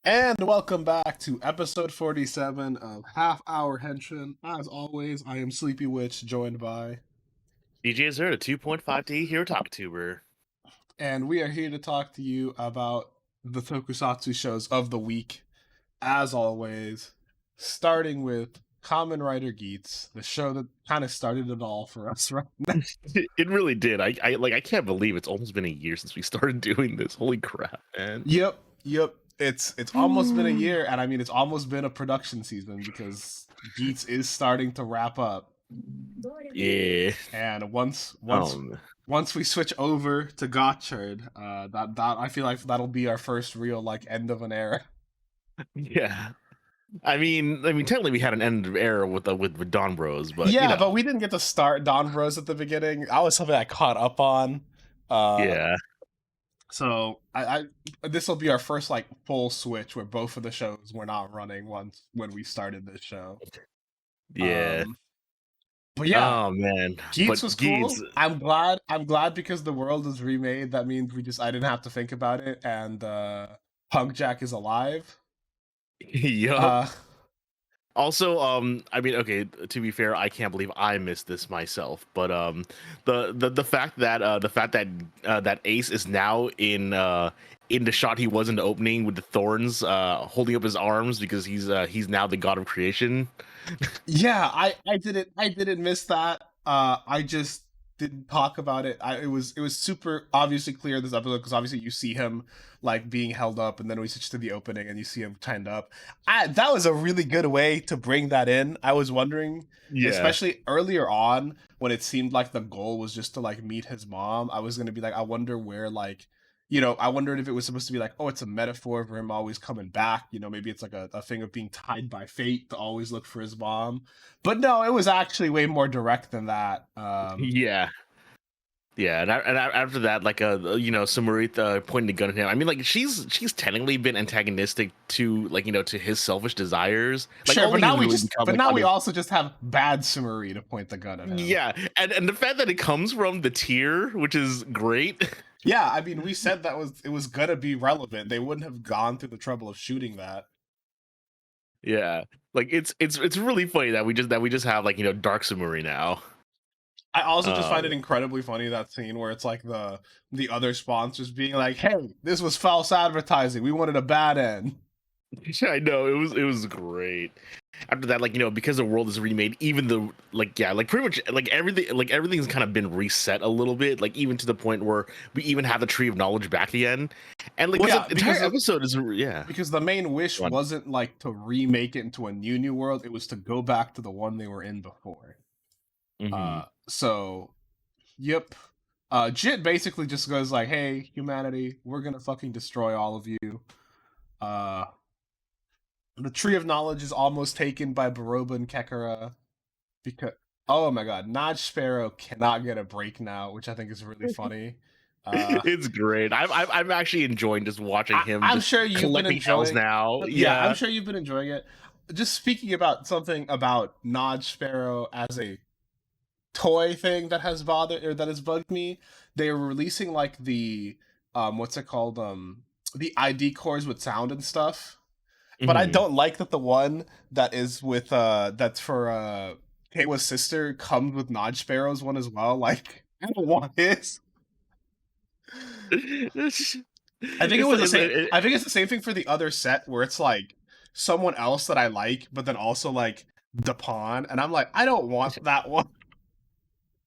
And welcome back to episode 47 of Half Hour Henshin. As always, I am Sleepy Witch, joined by, DJ Azure, 2.5D Hero Talk Tuber. and we are here to talk to you about the tokusatsu shows of the week. As always, starting with Kamen Rider Geats, the show that kind of started it all for us, right? It really did. I can't believe it's almost been a year since we started doing this. Holy crap, man. Yep. It's almost been a year, and I mean it's almost been a production season because Geats is starting to wrap up. Yeah. And once Um. once we switch over to Gotchard, that I feel like that'll be our first real like end of an era. Yeah. I mean, technically we had an end of era with Don Bros, but Yeah, but we didn't get to start Don Bros at the beginning. That was something I caught up on. Yeah. So I this will be our first like full switch where both of the shows were not running once when we started this show. Yeah. But yeah, Oh man. Geats was But Geats. cool. I'm glad because the world is remade. That means I didn't have to think about it, and Punk Jack is alive. Yup. Uh, Also, I mean, okay, to be fair, I can't believe I missed this myself. But the fact that that Ace is now in the shot he was in the opening with the thorns holding up his arms because he's now the god of creation. yeah, I didn't miss that. I just didn't talk about it. It was super obviously clear this episode because obviously you see him like being held up, and then we switch to the opening and you see him tied up. That was a really good way to bring that in. I was wondering, Yeah. especially earlier on when it seemed like the goal was just to like meet his mom. I was gonna be like, I wonder where like. I wondered if it was supposed to be like, oh, it's a metaphor for him always coming back. Maybe it's like a thing of being tied by fate to always look for his mom. But no, it was actually way more direct than that. Yeah. Yeah, and after that, like Samarita pointing the gun at him. I mean, like she's technically been antagonistic to to his selfish desires. Like Sure, but only now he's we really just become but like now we also just have bad Sumari to point the gun at him. yeah, and the fact that it comes from the tier, which is great. Yeah, I mean, we said it was gonna be relevant. They wouldn't have gone through the trouble of shooting that. Yeah, like it's really funny that we just have Dark Sumuri now. I also just find Um, it incredibly funny that scene where it's like the other sponsors being like, "Hey, this was false advertising. We wanted a bad end." I know it was great. After that, because the world is remade, even the pretty much everything's kind of been reset a little bit, like even to the point where we even have the Tree of Knowledge back again, and like Well, this yeah, entire episode is yeah. because the main wish Go on. wasn't like to remake it into a new world. It was to go back to the one they were in before. Hmm. So, yep. Jit basically just goes like, "Hey, humanity, we're gonna fucking destroy all of you." Uh, the Tree of Knowledge is almost taken by Baroba and Kekara because oh my god, Naj Sparrow cannot get a break now, which I think is really funny. Uh, It's great. I'm actually enjoying just watching him I'm just sure you've been collecting L's enjoying. now. Yeah, I'm Yeah. sure you've been enjoying it. Just speaking about something about Naj Sparrow as a toy thing that has bothered or that has bugged me. They were releasing like the what's it called the ID cores with sound and stuff. But I Hmm. don't like that the one that is with that's for Kayla's sister comes with Nod Sparrow's one as well. Like I don't want his. I think it was the same. I think it's the same thing for the other set where it's like someone else that I like, but then also like the pawn, and I'm like, I don't want that one.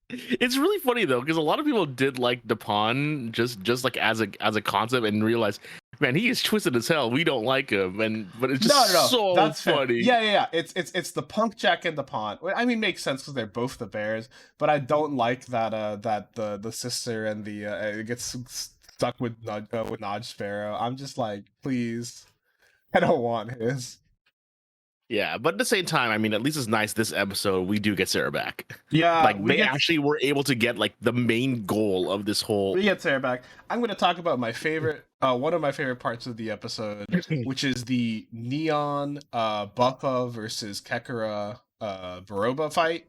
It's really funny though because a lot of people did like Dupont just like as a concept and realize, man, he is twisted as hell. We don't like him, but it's just No. so That's fair. funny. Yeah. It's the Punk Jack and the pawn. I mean, makes sense because they're both the bears, but I don't like that that the sister and the it gets stuck with Nod Sparrow. I'm just like, please, I don't want his. Yeah, but at the same time, I mean, at least it's nice this episode we do get Sarah back. Yeah, Like they actually were able to get like the main goal of this whole. we get Sarah back. I'm going to talk about my favorite, one of my favorite parts of the episode, which is the Neon Buffa versus Kekara Baroba fight.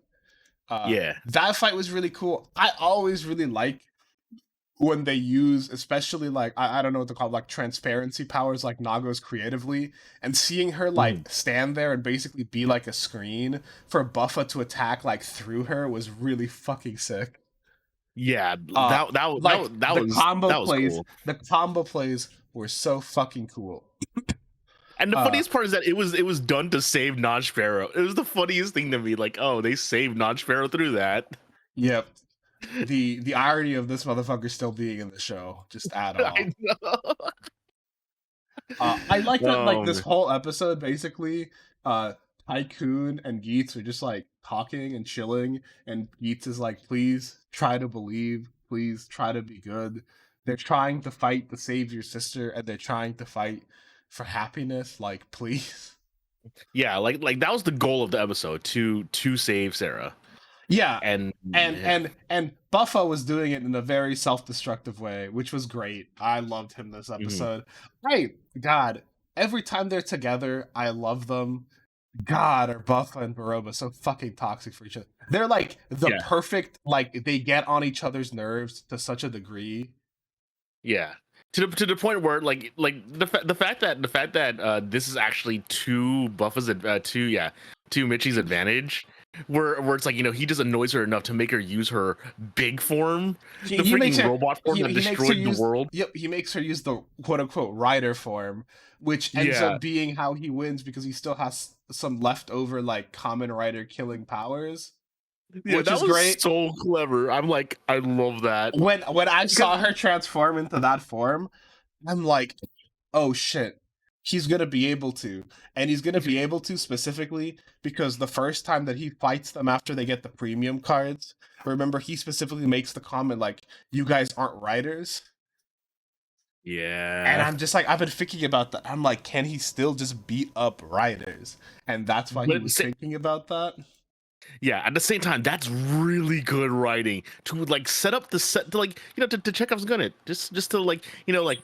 Yeah. That fight was really cool. I always really like when they use, especially like I don't know what they're called, like transparency powers, like Nago's creatively, and seeing her Mhm. like stand there and basically be like a screen for Buffa to attack like through her was really fucking sick. Yeah, Uh, like that was cool. the combo plays were so fucking cool. And the Uh, funniest part is that it was done to save Non-Sparrow. It was the funniest thing to me. Like, oh, they saved Non-Sparrow through that. yep. The irony of this motherfucker still being in the show, just add on. I know. I like that, like, this Um, whole episode, basically, uh, Tycoon and Geats are just, like, talking and chilling, and Geats is like, "Please try to believe, please try to be good." They're trying to fight to save your sister, and they're trying to fight for happiness, like, please. yeah, like that was the goal of the episode to save Sarah. Yeah, And and yeah, and Buffa was doing it in a very self-destructive way, which was great. I loved him this mhm. episode. God, every time they're together, I love them. God, are Buffa and Baroba so fucking toxic for each other? They're like the Yeah, perfect, like they get on each other's nerves to such a degree. yeah. To the point where like the fact that this is actually to Buffa's to Mitchie's advantage, where it's like he just annoys her enough to make her use her big form, He, the he makes freaking her robot form that he makes her destroyed the use world. yep, he makes her use the quote unquote rider form, which ends Yeah, up being how he wins because he still has some leftover like common rider killing powers, yeah, which that is was great. so clever. I'm like, I love that When I because saw her transform into that form, I'm like, oh shit, he's gonna be able to. And he's gonna be able to specifically because the first time that he fights them after they get the premium cards, remember he specifically makes the comment like, you guys aren't riders. And yeah, I'm just like, I've been thinking about that. I'm like, can he still just beat up riders? And that's why he but was thinking about that. yeah, at the same time, that's really good writing to like set up the set to like to Chekhov's gun it just to like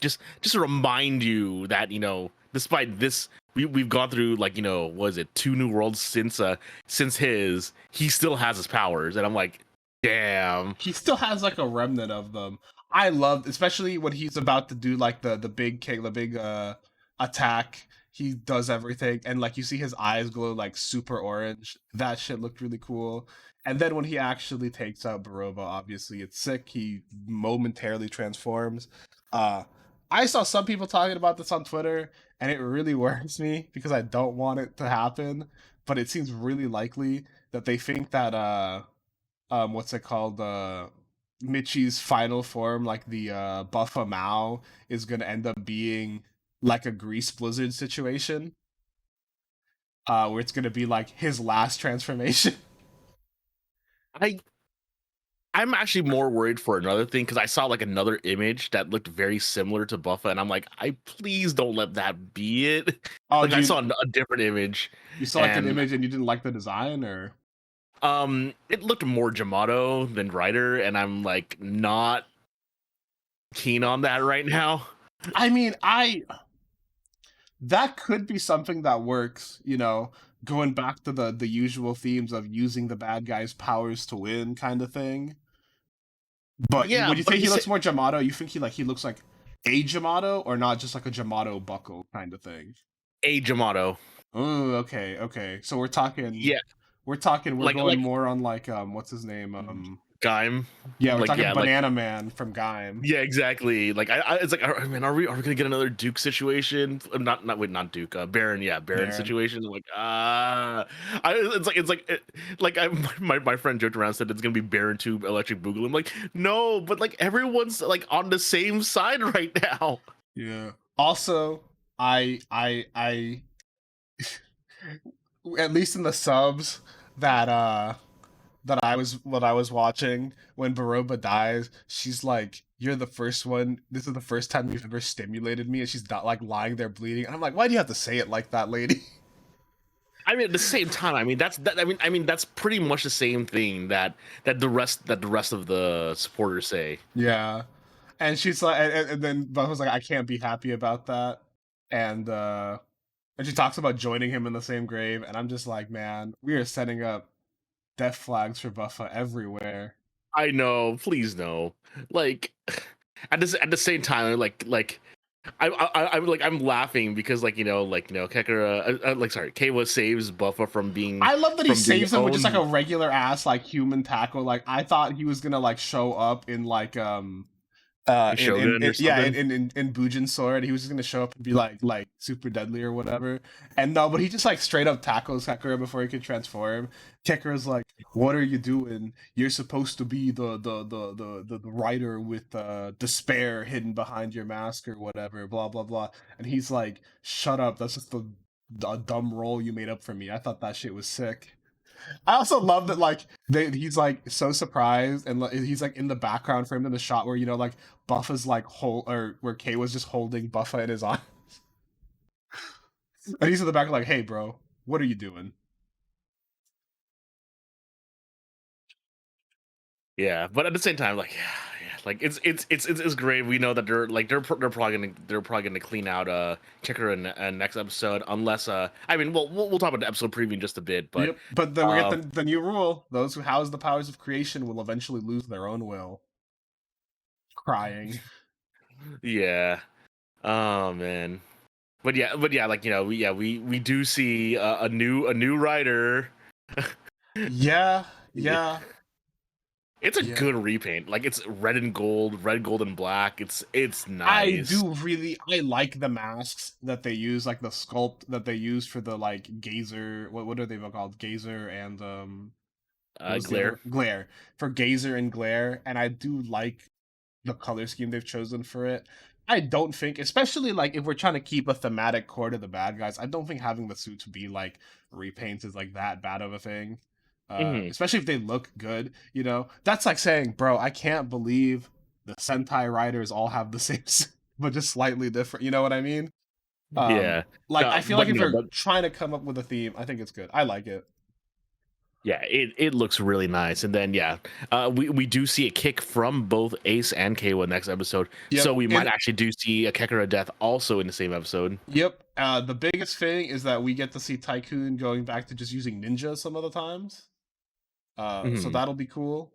just to remind you that despite this we've gone through like was it 2 new worlds since he still has his powers and I'm like damn. He still has like a remnant of them. I loved, especially when he's about to do like the big kick, the big attack. He does everything, and like you see his eyes glow like super orange. That shit looked really cool. And then when he actually takes out Baroba, obviously it's sick. He momentarily transforms. Uh, I saw some people talking about this on Twitter, and it really worries me because I don't want it to happen. But it seems really likely that they think that what's it called, Michi's final form, like the Buffa Mao, is gonna end up being like a Grease Blizzard situation, where it's gonna be like his last transformation. I I'm actually more worried for another thing because I saw like another image that looked very similar to Buffa, and I'm like, I please don't let that be it. Oh, Like I saw dude, a different image, you saw like an and image and you didn't like the design, or it looked more Jamato than Ryder, and I'm like not keen on that right now. I mean, I that could be something that works, going back to the usual themes of using the bad guy's powers to win, kind of thing. But Yeah, when you but think he he said looks more Jamato, you think he looks like a Jamato or not just like a Jamato buckle kind of thing. a Jamato. Oh, okay, okay. So Yeah, we're going like more on like what's his name? Gaim. Yeah, we're Like talking yeah, like Banana Man from Gaim. yeah, exactly. Like it's like, man, are we gonna get another Duke situation? Not Duke. Baron. Yeah, Baron Baron. situation. Like like my friend joked around said it's gonna be Baron 2 Electric Boogaloo. I'm like, no, but like everyone's like on the same side right now. Yeah. Also, I at least in the subs that I was watching when Baroba dies, she's like, "You're the first one. This is the first time you've ever stimulated me," and she's not like lying there bleeding. And I'm like, "Why do you have to say it like that, lady?" I mean, at the same time, I mean that's pretty much the same thing that the rest of the supporters say. Yeah, and she's like, and then Buffa's like, "I can't be happy about that," and and she talks about joining him in the same grave, and I'm just like, man, we are setting up death flags for Buffa everywhere. I know, please no. Like at the same time, I'm laughing because Kekara Kawa saves Buffa I love that he from being saves him with just like owned. a regular ass like human tackle. Like I thought he was gonna like show up in like Shogun or yeah something. in Bujin's sword. He was just gonna show up and be like super deadly or whatever. And no, but he just like straight up tackles Sakura before he could transform. Sakura's like, "What are you doing? You're supposed to be the rider with despair hidden behind your mask or whatever." Blah blah blah. And he's like, "Shut up! That's just a dumb role you made up for me." I thought that shit was sick. I also love that like he's like so surprised and like, he's like in the background for him in the shot where like Buffa's like or where Kay was just holding Buffa in his arms, and he's in the back like, "Hey, bro, what are you doing?" Yeah, but at the same time, like it's great. We know that they're probably gonna clean out Kicker in next episode, unless I mean, we'll talk about the episode preview in just a bit, but Yep. But then we get uh, the new rule: those who house the powers of creation will eventually lose their own will. Crying. yeah, oh man, but yeah, we do see a new writer. Yeah. Yeah. Yeah. It's a Yeah. good repaint. Like it's red and gold, red, gold, and black. It's I nice. do really I like the masks that they use, like the sculpt that they use for the like gazer. What are they called? Gazer and what was the other Glare. one? Glare. For gazer and glare, and I do like the color scheme they've chosen for it. I don't think, especially like if we're trying to keep a thematic core to the bad guys, I don't think having the suits be like repaints is like that bad of a thing. Hmm. Especially if they look good, that's like saying, bro, I can't believe the Sentai riders all have the same suit, but just slightly different. You know what I mean? Yeah. Like I feel like if But we're trying to come up with a theme, I think it's good. I like it. yeah, it looks really nice. And then we do see a kick from both Ace and Kawa next episode. So Yep. we might actually do see a Kekara death also in the same episode. Yep. The biggest thing is that we get to see Tycoon going back to just using ninja some of the times. So Hmm. that'll be cool.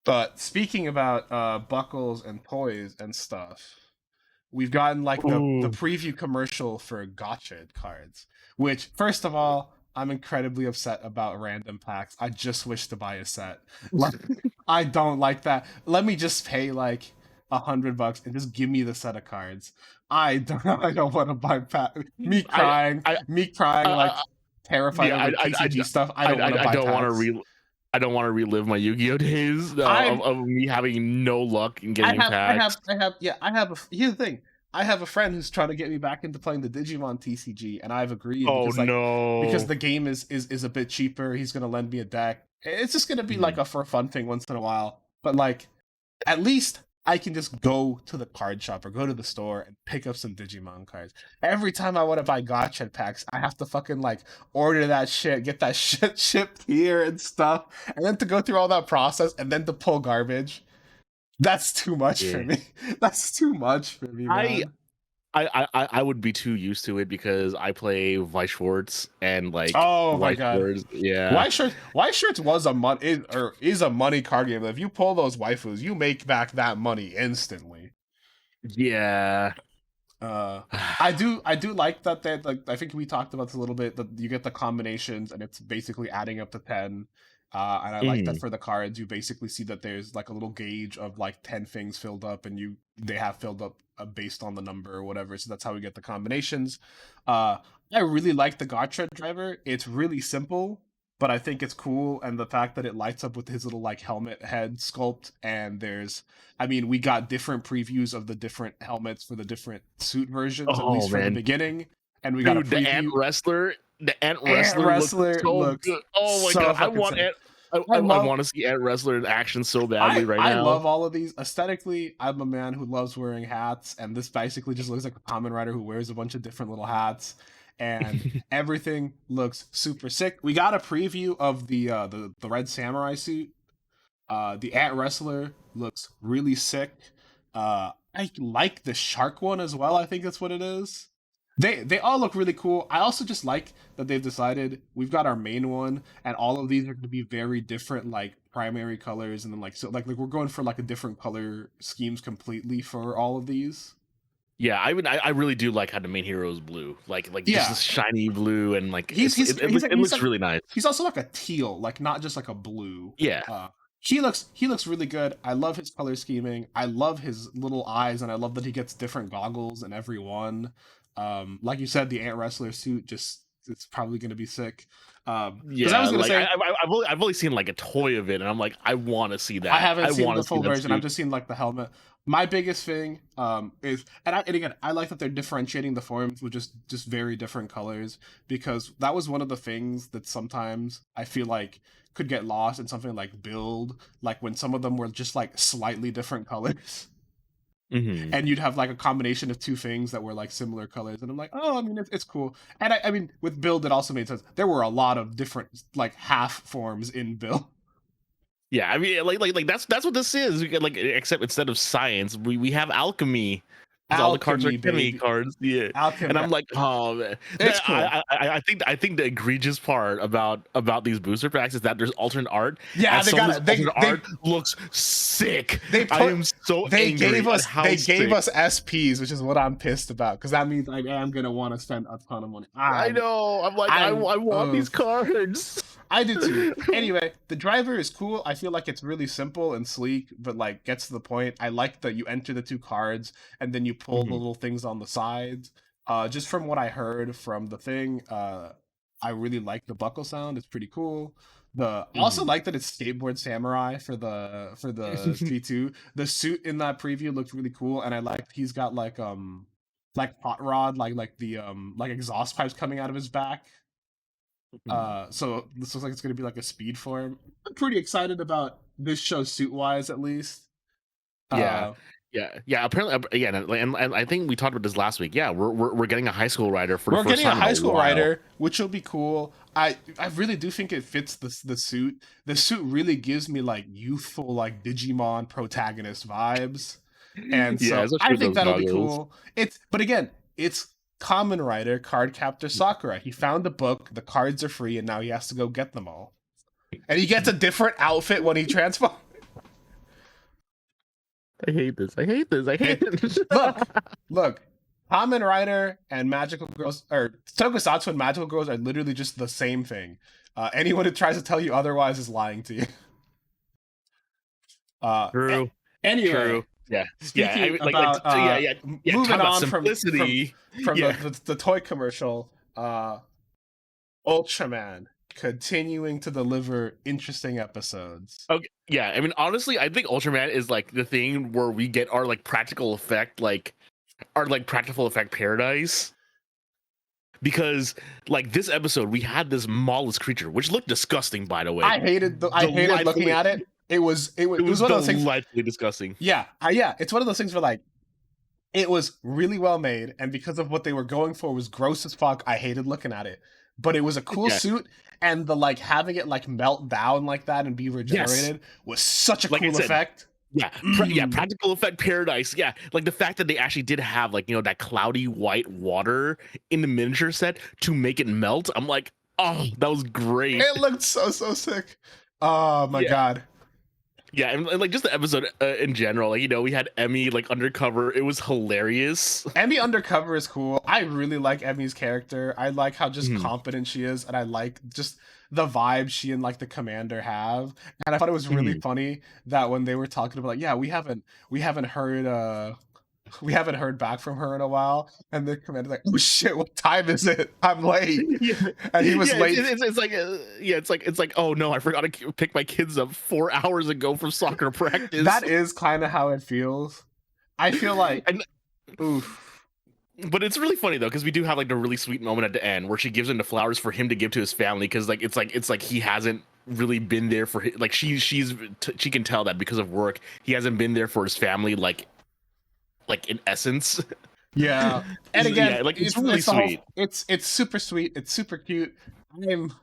But speaking about buckles and toys and stuff, we've gotten like the Ooh. preview commercial for gotcha cards, which first of all, I'm incredibly upset about random packs. I just wish to buy a set. Like, I don't like that. Let me just pay like $100 and just give me the set of cards. I don't want to buy pack. Me I crying, I me crying like terrified yeah, over TCG stuff. I don't want to I buy don't want to packs. I don't want to relive my Yu-Gi-Oh days I'm of me having no luck in I getting have, I packs. have, I have, yeah, I have. Here's the thing: I have a friend who's trying to get me back into playing the Digimon TCG, and I've agreed Oh because no. the game is a bit cheaper. He's gonna lend me a deck. It's just gonna be like Mhm. a for fun thing once in a while. But like, at least I can just go to the card shop or go to the store and pick up some Digimon cards. Every time I want to buy gotcha packs, I have to fucking like order that shit, get that shit shipped here and stuff, and then to go through all that process and then to pull garbage. That's too much for Yeah. me. That's too much for me, I man. I would be too used to it because I play Vice Schwartz and like Oh my Vice god. Schwartz. Yeah. White Shirts was a money or is a money card game. If you pull those waifus, you make back that money instantly. Yeah. Uh, I do like that like I think we talked about this a little bit that you get the combinations and it's basically adding up to 10. And I like that Mhm. for the cards you basically see that there's like a little gauge of like 10 things filled up and they have filled up based on the number or whatever. So that's how we get the combinations. Uh, I really like the Gotcha driver. It's really simple, but I think it's cool and the fact that it lights up with his little like helmet head sculpt and we got different previews of the different helmets for the different suit versions, at Oh least for the man, beginning. And we got a dude, preview. the Ant Ant Wrestler looks Wrestler so looks good. Oh my so god, I fucking want sick. Ant. I I love want to see Ant Wrestler in action so badly I right I now. love all of these. Aesthetically, I'm a man who loves wearing hats, and this basically just looks like a common rider who wears a bunch of different little hats, and everything looks super sick. We got a preview of the Red Samurai suit. The Ant Wrestler looks really sick. I like the shark one as well. I think that's what it is. They all look really cool. I also just like that they've decided we've got our main one, and all of these are going to be very different, like primary colors, and then like so like we're going for like a different color schemes completely for all of these. Yeah, I really do like how the main hero is blue, like just Yeah, this shiny blue, and like he's he's he's like it he's looks like really nice. he's also like a teal, like not just like a blue. Yeah, Uh, he looks really good. I love his color scheming. I love his little eyes, and I love that he gets different goggles in every one. Like you said, the ant wrestler suit just it's probably going to be sick. Because I yeah. was gonna Like say I've only seen like a toy of it, and I'm like, I want to see I that. haven't I seen want the to see full that version. I've suit. just seen like the helmet. My biggest thing is and again I like that they're differentiating the forms with just very different colors because that was one of the things that sometimes I feel like could get lost in something like build, like when some of them were just like slightly different colors. Hmm. And you'd have like a combination of two things that were like similar colors, and I'm like, oh, I mean, it's cool. And I mean, with build, it also made sense. There were a lot of different like half forms in build. Yeah, I mean, like that's what this is. We get, like, except instead of science, we have alchemy. Because all the cards are Alchemy, chemistry baby, cards. Yeah, and alchemy. I'm like, oh man. It's cool. I think the egregious part about these booster packs is that there's alternate art, Yeah, and they some of got this it. alternate art looks sick. They I put am so angry at how they gave sick. us SPs, which is what I'm pissed about because that means I am gonna want to spend a ton of money. I know. I'm like, I want these cards. I do too. Anyway, the driver is cool. I feel like it's really simple and sleek, but like gets to the point. I like that you enter the two cards and then you pull the Mhm, little things on the sides. Just from what I heard from the thing, I really like the buckle sound. It's pretty cool. I also mhm. like that it's skateboard samurai for the P2. The suit in that preview looked really cool, and I like he's got like hot rod like exhaust pipes coming out of his back. Mhm. So this looks like it's going to be like a speed form. I'm pretty excited about this show suit wise, at least. Yeah. Uh, Yeah. Apparently, yeah, and I think we talked about this last week. Yeah, we're getting a high school rider for the we're first getting a time in a high school while. rider, which will be cool. I really do think it fits the suit. The suit really gives me like youthful like Digimon protagonist vibes, and Yeah, so especially I with think those that'll be goggles. cool. But again, it's Common Rider Card Captor Sakura. He found the book, the cards are free, and now he has to go get them all. And he gets a different outfit when he transforms. I hate this. I hate this. I hate It this. look, look. Kamen Rider and Magical Girls, or Tokusatsu and Magical Girls, are literally just the same thing. Anyone who tries to tell you otherwise is lying to you. Uh, a- True. anyway, True. Yeah. Yeah. I speaking mean, about yeah. Yeah. Yeah. moving Talk about on simplicity. from Yeah. the toy commercial, Ultraman continuing to deliver interesting episodes. Okay. Yeah. I mean, honestly, I think Ultraman is like the thing where we get our like practical effect, like our like practical effect paradise. Because like this episode, we had this mollusk creature, which looked disgusting, by the way. I hated looking Delightfully, at it. it It was was one of those things. delightfully disgusting. Yeah, it's one of those things where like it was really well made, and because of what they were going for was gross as fuck. I hated looking at it, but it was a cool Yeah. suit, and the like having it like melt down like that and be Yes. regenerated was such a Like I cool said, effect. yeah, yeah, Mm. practical effect paradise. Yeah, like the fact that they actually did have like that cloudy white water in the miniature set to make it melt. I'm like, oh, that was great. It looked so sick. Oh my Yeah, god. yeah, and like just the episode in general. Like we had Emmy like undercover. It was hilarious. Emmy Undercover is cool. I really like Emmy's character. I like how just Mhm, competent she is, and I like just the vibe she and like the commander have. And I thought it was really mhm. funny that when they were talking about like, yeah, we haven't heard we haven't heard back from her in a while, and the commander's like, oh shit, what time is it? I'm late. Yeah, And he was yeah. late. It's like yeah, it's like oh no, I forgot to pick my kids up 4 hours ago from soccer practice. That is kind of how it feels. I feel like And oof. but it's really funny though because we do have like the really sweet moment at the end where she gives him the flowers for him to give to his family because it's like he hasn't really been there for like she can tell that because of work he hasn't been there for his family like in essence. Yeah. And again, Yeah, like it's really it's the whole sweet. it's super sweet, it's super cute. I'm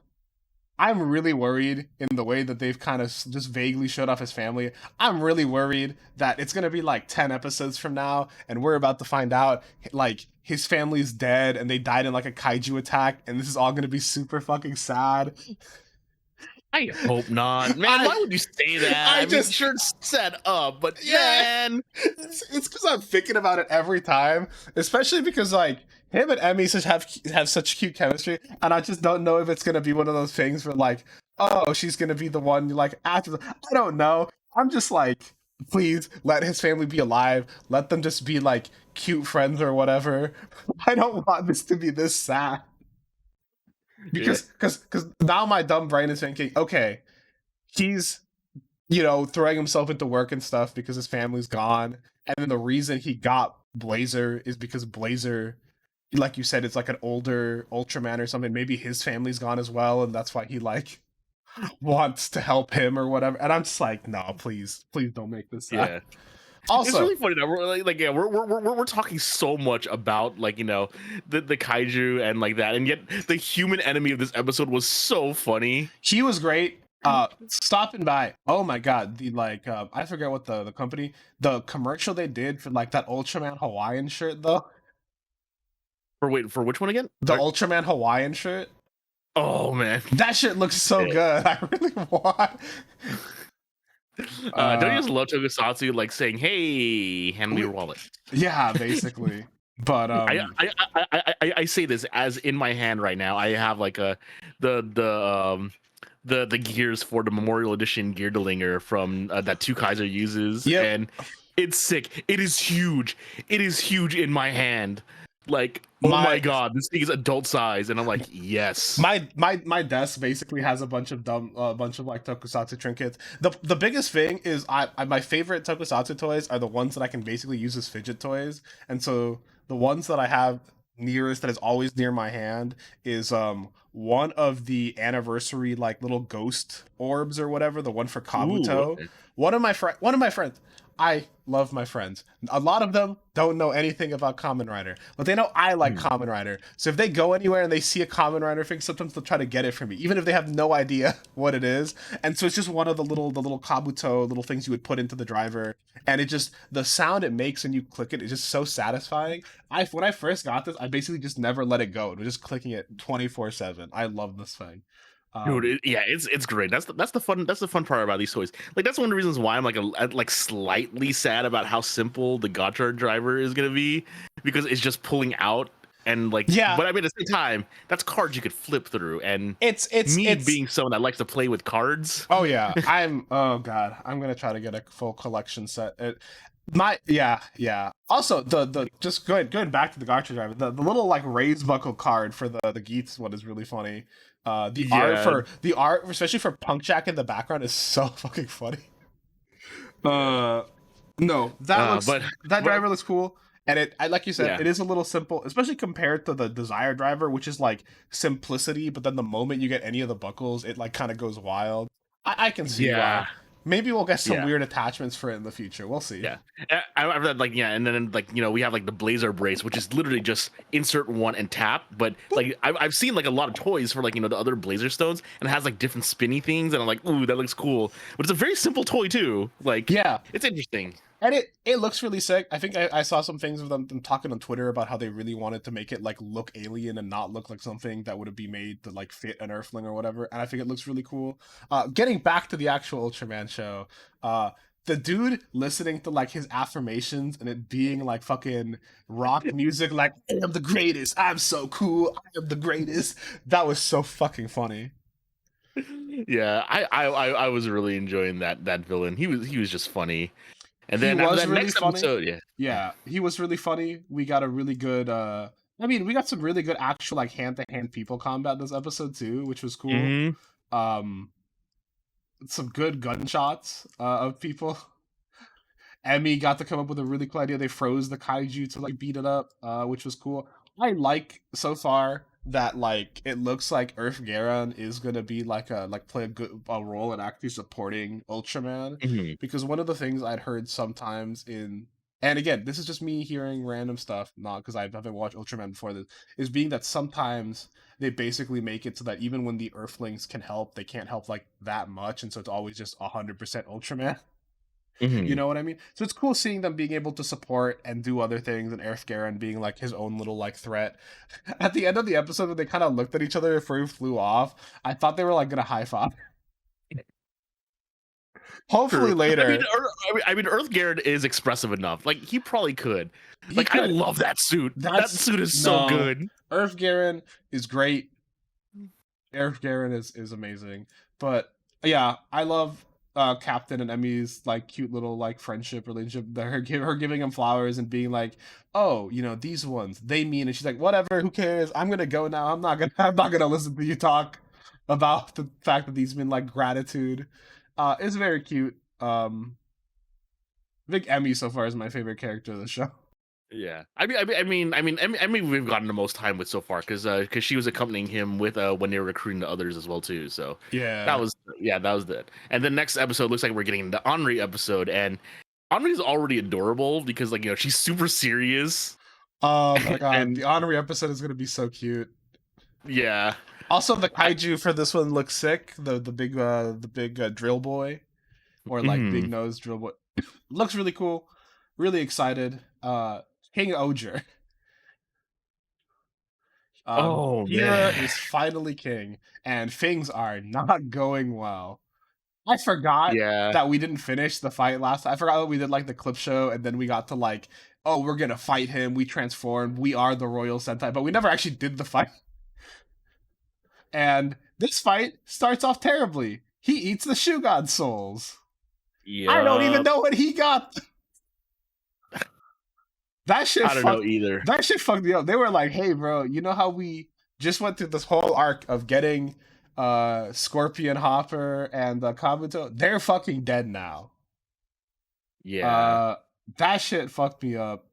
I'm really worried in the way that they've kind of just vaguely showed off his family. I'm really worried that it's gonna be like 10 episodes from now, and we're about to find out like his family's dead and they died in like a kaiju attack, and this is all gonna be super fucking sad. I hope not, man. Why I would you say that? I I mean, just sure, it's set up, but yeah, man, it's because I'm thinking about it every time, especially because like him and Emmy such have such cute chemistry, and I just don't know if it's gonna be one of those things where like, oh, she's gonna be the one like after. I don't know. I'm just like, please let his family be alive. Let them just be like cute friends or whatever. I don't want this to be this sad yeah. because now my dumb brain is thinking, okay, he's throwing himself into work and stuff because his family's gone. And then the reason he got Blazer is because Blazer, like you said, it's like an older Ultraman or something. Maybe his family's gone as well, and that's why he like wants to help him or whatever. And I'm just like, no, please, please don't make this sad. Yeah. It's Also, really funny that we're like yeah, we're talking so much about like the kaiju and like that, and yet the human enemy of this episode was so funny. he was great. Stopping by. Oh my god, the like I forget what the company, the commercial they did for like that Ultraman Hawaiian shirt though. For which one again? The Ultraman Hawaiian shirt. Oh man, That shit looks so Yeah. good. I really want. don't you just love Tokusatsu like saying, "Hey, hand me your wallet"? Yeah, basically. But I say this as in my hand right now. I have like the gears for the Memorial Edition Geardelinger from that Two Kaiser uses, Yep. and it's sick. It is huge. It is huge in my hand. Like, oh my god, this thing is adult size, and I'm like, yes. My desk basically has a bunch of like Tokusatsu trinkets. The biggest thing is my favorite Tokusatsu toys are the ones that I can basically use as fidget toys, and so the ones that I have nearest that is always near my hand is one of the anniversary like little ghost orbs or whatever, the one for Kabuto. Okay. One of my friends. I love my friends. A lot of them don't know anything about Kamen Rider, but they know I like Kamen Rider. So if they go anywhere and they see a Kamen Rider thing, sometimes they'll try to get it from me, even if they have no idea what it is. And so it's just one of the little Kabuto little things you would put into the driver, and it just the sound it makes when you click it is just so satisfying. When I first got this, I basically just never let it go. It was just clicking it 24/7. I love this thing. Dude, it's great. That's the fun part about these toys. Like that's one of the reasons why I'm like slightly sad about how simple the Gotcha driver is gonna be, because it's just pulling out and like Yeah. But I mean at the same time, that's cards you could flip through, and it's being someone that likes to play with cards. Oh yeah, oh god, I'm gonna try to get a full collection set. Yeah. Also, the just going back to the Gotcha driver, the little like raised buckle card for the Geats one is really funny. The art, especially for Punk Jack in the background, is so fucking funny. No, that driver looks cool, and like you said, it is a little simple, especially compared to the Desire driver, which is like simplicity. But then the moment you get any of the buckles, it like kind of goes wild. I can see why. Maybe we'll get some weird attachments for it in the future. We'll see. Yeah, I've read like and then like we have like the Blazer brace, which is literally just insert one and tap. But like I've seen like a lot of toys for like the other Blazer stones, and it has like different spinny things, and I'm like, ooh, that looks cool. But it's a very simple toy too. Like it's interesting. And it looks really sick. I think I saw some things of them talking on Twitter about how they really wanted to make it like look alien and not look like something that would be made to like fit an Earthling or whatever. And I think it looks really cool. Getting back to the actual Ultraman show, the dude listening to like his affirmations and it being like fucking rock music, like I am the greatest, I'm so cool, I am the greatest. That was so fucking funny. Yeah, I was really enjoying that villain. He was just funny. And then that really next funny. episode, yeah, he was really funny. We got a really good. We got some really good actual like hand-to-hand people combat this episode too, which was cool. Mm-hmm. Some good gunshots of people. Emmy got to come up with a really cool idea. They froze the kaiju to like beat it up, which was cool. I like so far that like it looks like Earth Garon is gonna be like play a role in actually supporting Ultraman, because one of the things I'd heard sometimes in and again, this is just me hearing random stuff, not because I haven't watched Ultraman before this, is being that sometimes they basically make it so that even when the Earthlings can help, they can't help like that much, and so it's always just 100% Ultraman. You Mhm. know what I mean? So it's cool seeing them being able to support and do other things, and Earth Garen being like his own little like threat. At the end of the episode, when they kind of looked at each other before he flew off, I thought they were like gonna high five. Hopefully True. later. I mean, Earth Garrett is expressive enough. Like he probably could. He Like I could. love that suit. That That's suit is so no. good. Earth Garen is great. Earth Garen is amazing. But yeah, I love Captain and Emmy's like cute little like friendship relationship. Her giving him flowers and being like, "Oh, you know these ones they mean," and she's like, "Whatever, who cares? I'm gonna go now. I'm not gonna listen to you talk about the fact that these mean like gratitude." It's very cute. I think Emmy so far is my favorite character of the show. Yeah. I mean, we've gotten the most time with so far because she was accompanying him with when they were recruiting the others as well too. So that Yeah. was that was it. And the next episode looks like we're getting the Henri episode, and Henri's already adorable because like she's super serious. Oh my god, And the honorary episode is gonna be so cute. yeah, Also, the I, kaiju for this one looks sick. The big drill boy, or like big mhm. nose drill boy, looks really cool. Really excited. King Oger. Oh Kira man, is finally king, and things are not going well. I forgot yeah, that we didn't finish the fight last. I forgot that we did like the clip show, and then we got to like, oh, we're gonna fight him. We transformed. We are the Royal Sentai, but we never actually did the fight. And this fight starts off terribly. He eats the Shoe God souls. I don't even yeah. know what he got. That shit I don't know fucked. either. That shit fucked me up. They were like, "Hey, bro, you know how we just went through this whole arc of getting Scorpion Hopper and Kabuto? They're fucking dead now." Yeah. Uh, that shit fucked me up.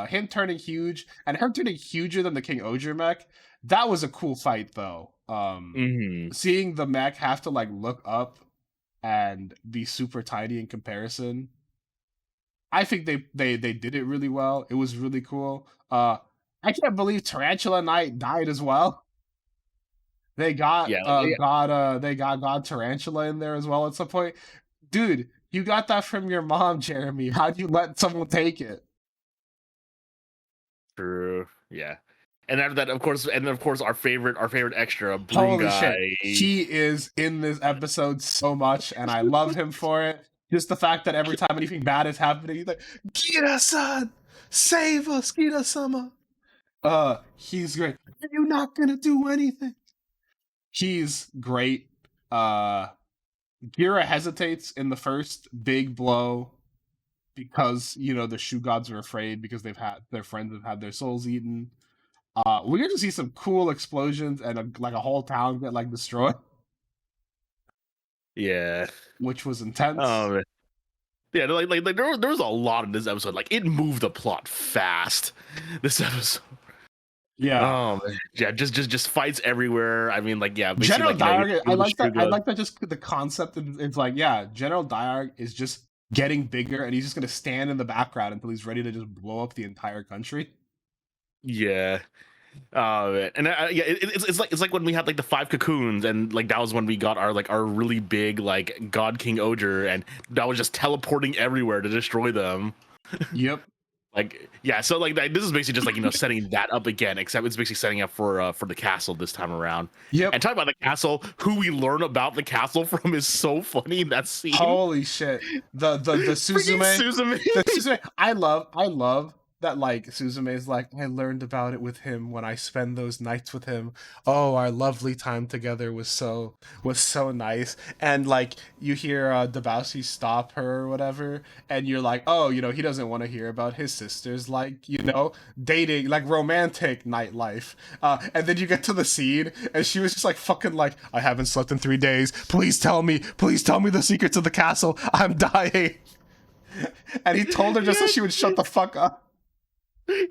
Him turning huge and him turning huger than the King Oger mech. That was a cool fight, though. Hmm. Seeing the mech have to like look up and be super tiny in comparison. I think they did it really well. It was really cool. I can't believe Tarantula Knight died as well. Yeah. Like, They got God Tarantula in there as well at some point. Dude, you got that from your mom, Jeremy. How'd you let someone take it? true. Yeah. And after that, of course, our favorite extra, Broom Holy Guy. shit. He is in this episode so much, and I love him for it. Just the fact that every time anything bad is happening, he's like, Gira-san! Save us, Gira-sama! He's great. Are you not gonna do anything? He's great. Gira hesitates in the first big blow because the shoe gods are afraid because their friends have had their souls eaten. We get to see some cool explosions and like a whole town get like destroyed, Yeah. which was intense. Um. Yeah. Like there was a lot in this episode. Like it moved the plot fast. This episode. Yeah. Oh man. Yeah. Just fights everywhere. I mean, like yeah. Basically, General like we Diarg, I kill the like that. I Striga. like that. Just the concept. It's like, yeah, General Diarg is just getting bigger, and he's just gonna stand in the background until he's ready to just blow up the entire country. Yeah. And yeah, it's like when we had like the five cocoons, and like that was when we got our really big like God King Oger, and that was just teleporting everywhere to destroy them. Yep. Like yeah, so like this is basically just like setting that up again, except it's basically setting up for the castle this time around. Yep. And talking about the castle, who we learn about the castle from is so funny in that scene. Holy shit. The Freaking Suzume. Suzume. The Suzume. I love that like Suzume is like, I learned about it with him when I spend those nights with him. Oh, our lovely time together was so nice. And like you hear Debausi stop her or whatever, and you're like, oh, he doesn't want to hear about his sister's like, dating, like romantic nightlife. And then you get to the scene, and she was just like fucking like, I haven't slept in 3 days. Please tell me the secrets of the castle. I'm dying. And he told her just so she would shut the fuck up.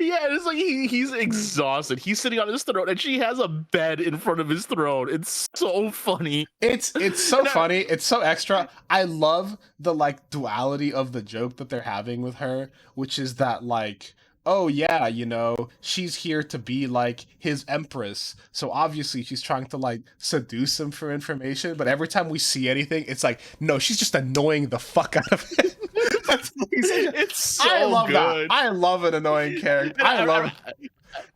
Yeah, it's like he's exhausted. He's sitting on his throne, and she has a bed in front of his throne. It's so funny. It's so And I- funny. It's so extra. I love the like duality of the joke that they're having with her, which is that like, oh yeah, you know, she's here to be like his empress. So obviously she's trying to like seduce him for information, but every time we see anything, it's like, no, she's just annoying the fuck out of him. it's so I love that. good. I love an annoying character. And I love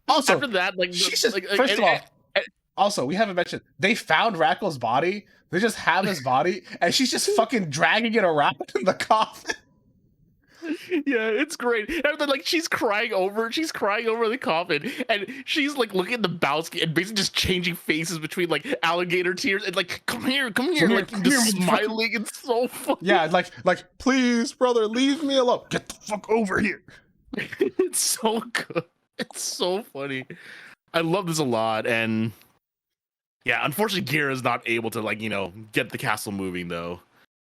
also after that, like, she's just like first of all, and- also, we haven't mentioned they found Rackle's body. They just have his body, and she's just fucking dragging it around in the coffin. yeah, it's great. And then like she's crying over the coffin, and she's like looking at the Bowski and basically just changing faces between like alligator tears and like come here, like Come just here, smiling. It's so funny. Yeah, like please, brother, leave me alone. Get the fuck over here. It's so good. It's so funny. I love this a lot, and yeah, unfortunately, Gira is not able to like get the castle moving though.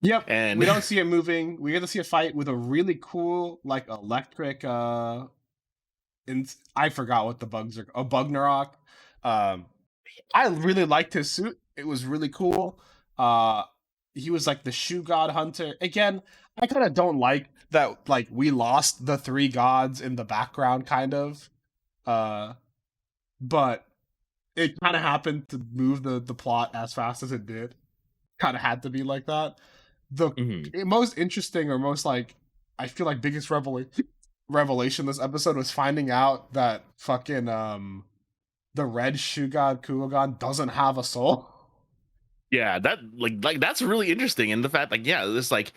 Yep, And we don't see it moving. We get to see a fight with a really cool like electric. I forgot what the bugs are. A Bugnarok. I really liked his suit. It was really cool. He was like the shoe god hunter. Again, I kind of don't like that. Like we lost the three gods in the background, kind of. But it kind of happened to move the plot as fast as it did. Kind of had to be like that. The most interesting or most like I feel like biggest revelation this episode was finding out that fucking the red shoe god Kuogan doesn't have a soul. yeah, that like that's really interesting, and the fact like yeah, this like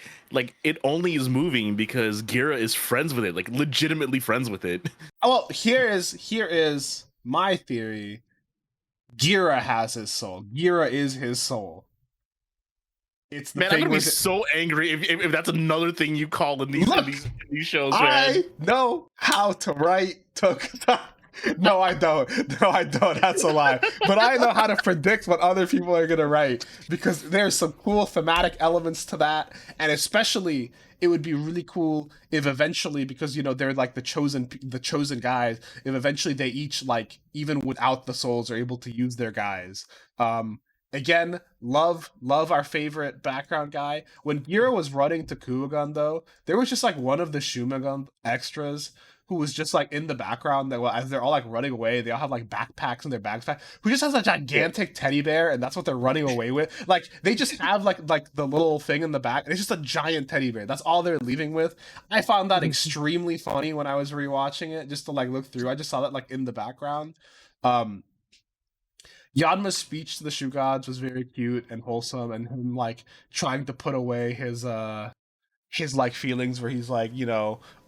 it only is moving because Gira is friends with it, like legitimately friends with it. Well, here is my theory. Gira has his soul. Gira is his soul. It's the Man, I'm thing gonna be with so angry if that's another thing you call in these Look, these shows, man. I know how to write Tokuta. No, I don't. No, I don't. That's a lie. But I know how to predict what other people are gonna write because there's some cool thematic elements to that, and especially it would be really cool if eventually, because they're like the chosen guys. If eventually they each like even without the souls are able to use their guys. Again, love our favorite background guy. When Gira was running to Kuogan, though, there was just like one of the Shumagon extras who was just like in the background that as they're all like running away, they all have like backpacks in their backpack, who just has a gigantic teddy bear, and that's what they're running away with. Like they just have like the little thing in the back, and it's just a giant teddy bear. That's all they're leaving with. I found that extremely funny when I was rewatching it, just to like look through. I just saw that like in the background. Yanma's speech to the shoe gods was very cute and wholesome, and him like trying to put away his like feelings where he's like,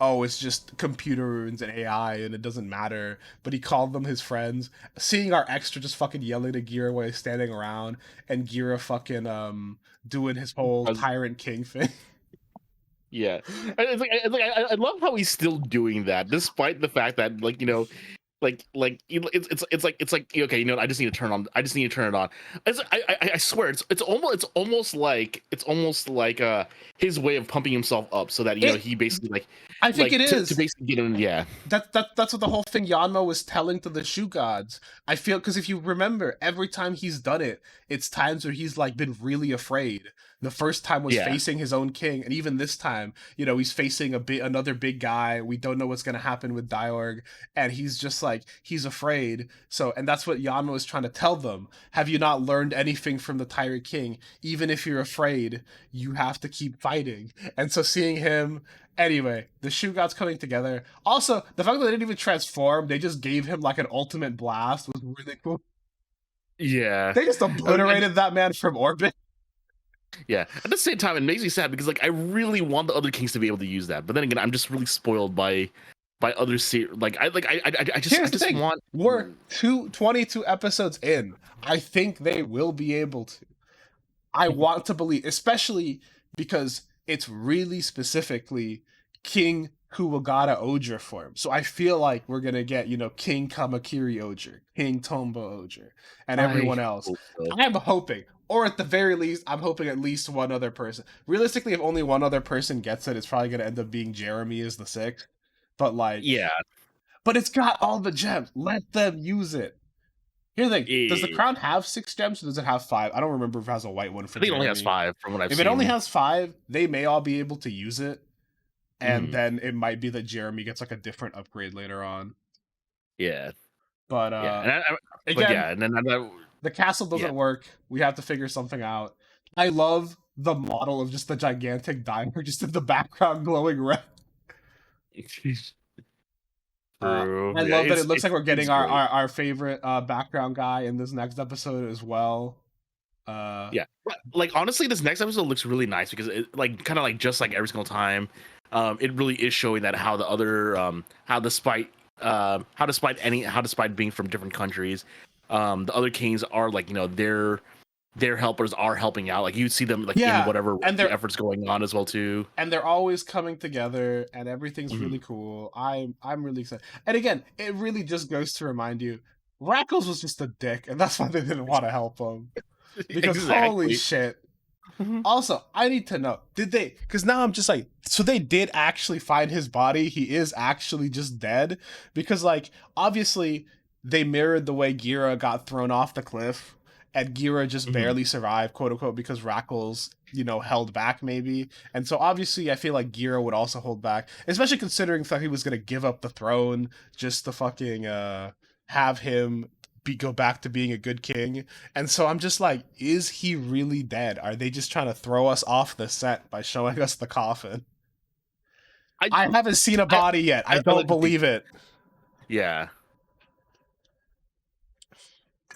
oh, it's just computers and AI and it doesn't matter. But he called them his friends. Seeing our extra just fucking yelling at Gira while he's standing around, and Gira fucking doing his whole tyrant king thing. Yeah, I love how he's still doing that despite the fact that it's like okay, I just need to turn it on. I swear it's almost like his way of pumping himself up so that he basically like I think it is to basically get in. Yeah, that's what the whole thing Yanma was telling to the shoe gods. I feel because if you remember, every time he's done it, it's times where he's like been really afraid. The first time was facing his own king, and even this time, he's facing another big guy. We don't know what's gonna happen with Diorg, and he's just like he's afraid. So, and that's what Yanma was trying to tell them. Have you not learned anything from the Tyrant King? Even if you're afraid, you have to keep fighting. And so, seeing him. Anyway, the shoe gods coming together. Also, the fact that they didn't even transform, they just gave him like an ultimate blast was really cool. Yeah, they just obliterated that man from orbit. Yeah, at the same time, it makes me sad because like I really want the other kings to be able to use that, but then again, I'm just really spoiled by other I just want. We're 22 episodes in. I think they will be able to. I want to believe, especially because it's really specifically King Kuwagata Oger form. So I feel like we're gonna get, King Kamakiri Oger, King Tomba Oger, and everyone else. So. I'm hoping. Or at the very least, I'm hoping at least one other person. Realistically, if only one other person gets it, it's probably going to end up being Jeremy as the 6th. But like, yeah. But it's got all the gems. Let them use it. Here's the thing. Does the Yeah. crown have 6 gems or does it have 5? I don't remember if it has a white one for I think it only has Jeremy. 5 from what I've If seen. it only has 5, they may all be able to use it. And Mhm. then it might be that Jeremy gets like a different upgrade later on. Yeah. But Yeah. again, But yeah, and then the castle doesn't yeah. work. We have to figure something out. I love the model of just the gigantic diner just in the background glowing red. True. I Yeah, love that it looks like we're getting it's great. our favorite background guy in this next episode as well. Yeah, but, like honestly, this next episode looks really nice because it like kind of like just like every single time, it really is showing that how the other how despite being from different countries, the other kings are like their helpers are helping out. Like you see them like in Yeah, whatever and they're efforts going on as well too. and they're always coming together and everything's really Mhm. cool. I'm really excited. And again, it really just goes to remind you, Rackles was just a dick, and that's why they didn't want to help him. Because holy Exactly. shit. Mhm. Also, I need to know, did they, because now I'm just like, so they did actually find his body? He is actually just dead? Because, like, obviously, they mirrored the way Gira got thrown off the cliff, and Gira just Mhm. barely survived, quote unquote, because Rackles, held back maybe. And so obviously, I feel like Gira would also hold back, especially considering that he was going to give up the throne just to fucking have him go back to being a good king. And so I'm just like, is he really dead? Are they just trying to throw us off the set by showing us the coffin? I I haven't seen a I, body yet. I I don't like to think, believe it. yeah.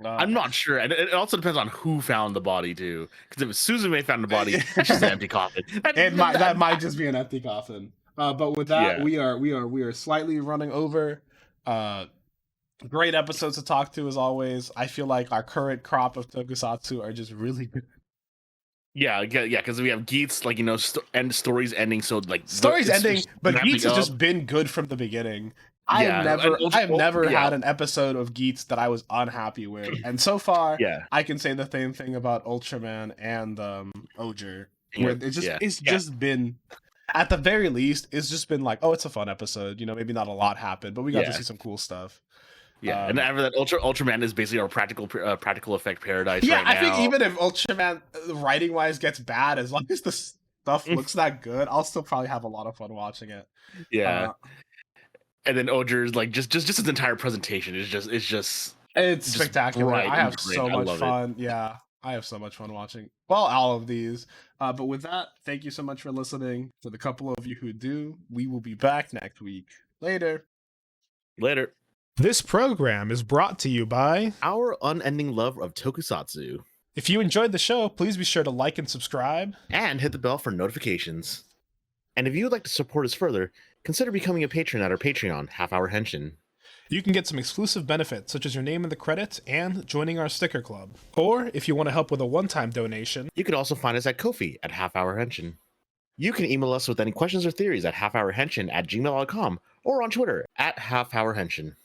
Uh, I'm not sure, and it also depends on who found the body too. Because if Susan found the body, it's just an empty coffin. that might just be an empty coffin. But with that, Yeah, we are slightly running over. Uh, Great episodes to talk to as always. I feel like our current crop of tokusatsu are just really good. yeah. Because we have Geats, like and stories ending, so like Story's it's ending, but ramping Geats has up. just been good from the beginning. Yeah, and I have never yeah, had an episode of Geats that I was unhappy with, and so far, yeah, I can say the same thing about Ultraman and Azure, where yeah, it's yeah, just been, at the very least, it's just been like, oh, it's a fun episode. Maybe not a lot happened, but we got to yeah, see some cool stuff. yeah. And after that, Ultraman is basically our practical effect paradise Yeah, right I think now. even if Ultraman writing wise gets bad, as long as the stuff looks that good, I'll still probably have a lot of fun watching it. Yeah, Uh, and then Oger's like just his entire presentation is It's just spectacular. bright I and have great. so I much love it. fun. Yeah, I have so much fun watching, well, all of these. But with that, thank you so much for listening. For the couple of you who do, we will be back next week. Later. Later. This program is brought to you by. Our unending love of Tokusatsu. If you enjoyed the show, please be sure to like and subscribe. And hit the bell for notifications. And if you would like to support us further, consider becoming a patron at our Patreon, Half Hour Henshin. You can get some exclusive benefits, such as your name in the credits and joining our sticker club. Or, if you want to help with a one-time donation, You can also find us at Ko-fi at Half Hour Henshin. You can email us with any questions or theories at halfhourhenshin@gmail.com or on Twitter at halfhourhenshin.